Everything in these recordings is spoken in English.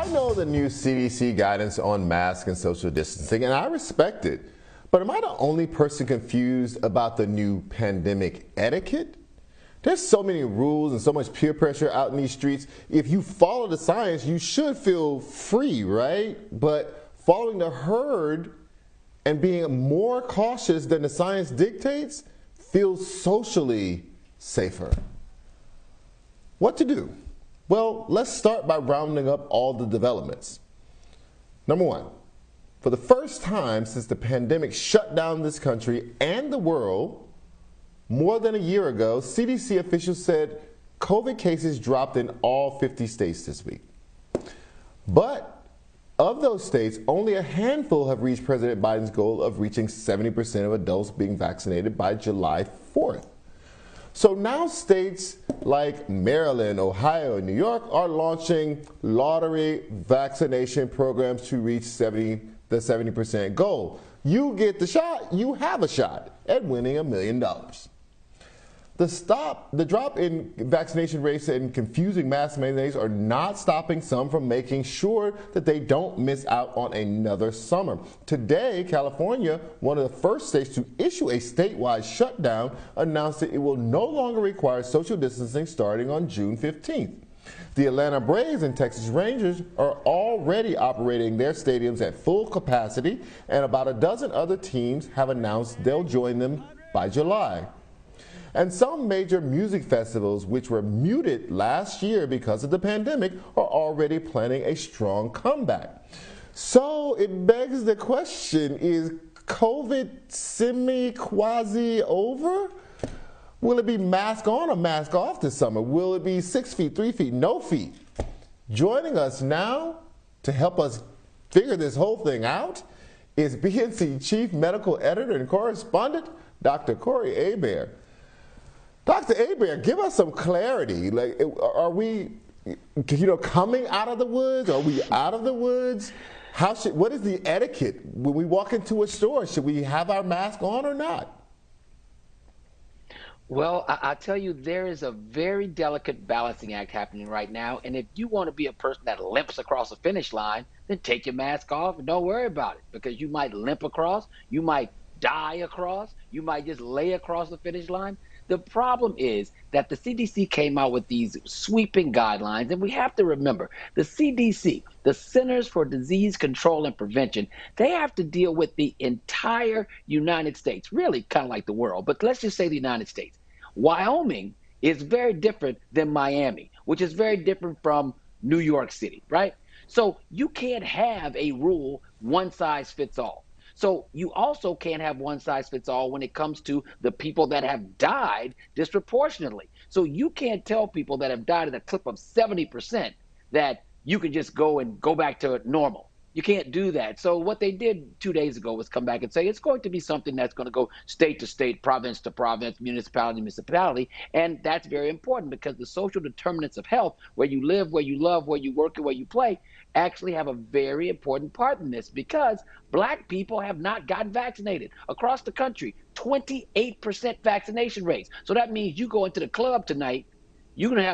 I know the new CDC guidance on masks and social distancing, and I respect it. But am I the only person confused about the new pandemic etiquette? There's so many rules and so much peer pressure out in these streets. If you follow the science, you should feel free, right? But following the herd and being more cautious than the science dictates feels socially safer. What to do? Well, let's start by rounding up all the developments. Number one, for the first time since the pandemic shut down this country and the world, more than a year ago, CDC officials said COVID cases dropped in all 50 states this week. But of those states, only a handful have reached President Biden's goal of reaching 70% of adults being vaccinated by July 4th. So now states like Maryland, Ohio, and New York are launching lottery vaccination programs to reach the 70% goal. You get the shot, you have a shot at winning $1 million. The drop in vaccination rates and confusing mask mandates are not stopping some from making sure that they don't miss out on another summer. Today, California, one of the first states to issue a statewide shutdown, announced that it will no longer require social distancing starting on June 15th. The Atlanta Braves and Texas Rangers are already operating their stadiums at full capacity, and about a dozen other teams have announced they'll join them by July. And some major music festivals, which were muted last year because of the pandemic, are already planning a strong comeback. So it begs the question, is COVID semi-quasi over? Will it be mask on or mask off this summer? Will it be 6 feet, 3 feet, no feet? Joining us now to help us figure this whole thing out is BNC Chief Medical Editor and Correspondent, Dr. Corey Hebert. Dr. Hebert, give us some clarity. Like, are we, coming out of the woods? Are we out of the woods? What is the etiquette when we walk into a store? Should we have our mask on or not? Well, I tell you, there is a very delicate balancing act happening right now. And if you want to be a person that limps across the finish line, then take your mask off and don't worry about it, because you might limp across, you might die across, you might just lay across the finish line. The problem is that the CDC came out with these sweeping guidelines, and we have to remember the CDC, the Centers for Disease Control and Prevention, they have to deal with the entire United States, really kind of like the world, but let's just say the United States. Wyoming is very different than Miami, which is very different from New York City, right? So you can't have a rule, one size fits all. So you also can't have one size fits all when it comes to the people that have died disproportionately. So you can't tell people that have died at a clip of 70% that you can just go back to normal. You can't do that. So what they did 2 days ago was come back and say it's going to be something that's going to go state to state, province to province, municipality to municipality. And that's very important because the social determinants of health, where you live, where you love, where you work, and where you play, actually have a very important part in this, because Black people have not gotten vaccinated. Across the country, 28% vaccination rates. So that means you go into the club tonight, you're going to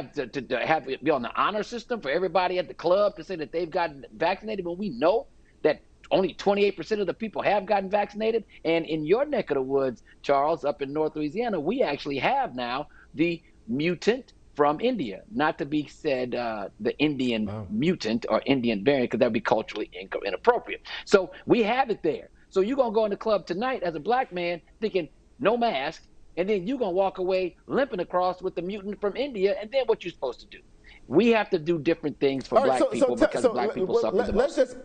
have to be on the honor system for everybody at the club to say that they've gotten vaccinated, when we know that only 28% of the people have gotten vaccinated. And in your neck of the woods, Charles, up in North Louisiana, we actually have now the mutant from India, not to be said the Indian mutant or Indian variant, because that would be culturally inappropriate. So we have it there. So you're going to go in the club tonight as a Black man thinking no mask, and then you're going to walk away limping across with the mutant from India, and then what you're supposed to do? We have to do different things for Black people because Black people suffer the most.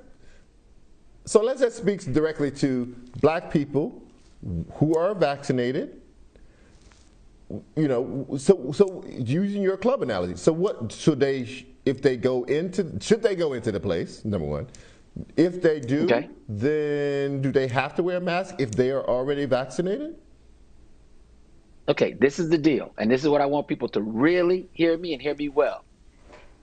So let's just speak directly to Black people who are vaccinated. So using your club analogy, so what should they, if they go into, should they go into the place, number one? If they do, then do they have to wear a mask if they are already vaccinated? Okay, this is the deal, and this is what I want people to really hear me and hear me well.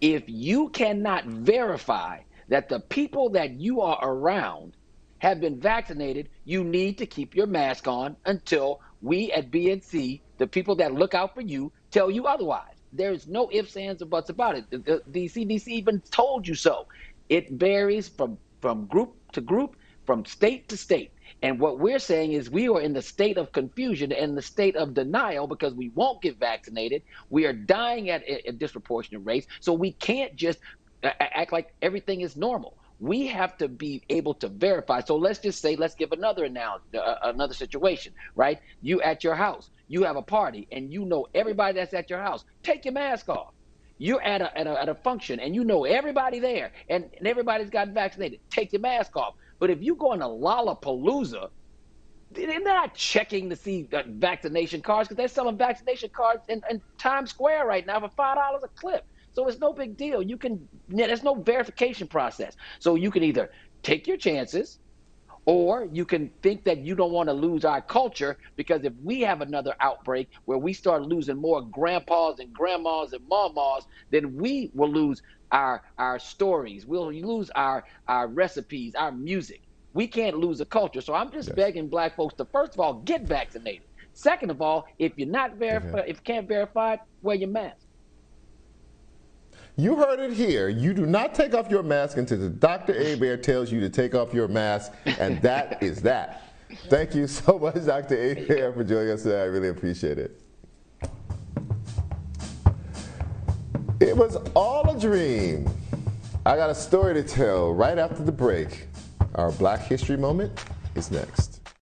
If you cannot verify that the people that you are around have been vaccinated, you need to keep your mask on until we at BNC, the people that look out for you, tell you otherwise. There's no ifs, ands, or buts about it. The CDC even told you so. It varies from group to group, from state to state. And what we're saying is we are in the state of confusion and the state of denial because we won't get vaccinated. We are dying at a disproportionate rates. So we can't just act like everything is normal. We have to be able to verify. So let's just say, let's give another analogy, another situation, right? You at your house, you have a party, and you know everybody that's at your house. Take your mask off. You're at a function, and you know everybody there, and everybody's gotten vaccinated. Take your mask off. But if you go in a Lollapalooza, they're not checking to see vaccination cards because they're selling vaccination cards in Times Square right now for $5 a clip. So it's no big deal. There's no verification process. So you can either take your chances, or you can think that you don't want to lose our culture, because if we have another outbreak where we start losing more grandpas and grandmas and mamas, then we will lose our stories. We'll lose our recipes, our music. We can't lose a culture. So I'm just Yes. begging black folks to, first of all, get vaccinated. Second of all, if you're not Okay. verified, if you can't verify it, wear your mask. You heard it here. You do not take off your mask until the Dr. Hebert tells you to take off your mask, and that is that. Thank you so much, Dr. Hebert, for joining us today. I really appreciate it. It was all a dream. I got a story to tell right after the break. Our Black History Moment is next.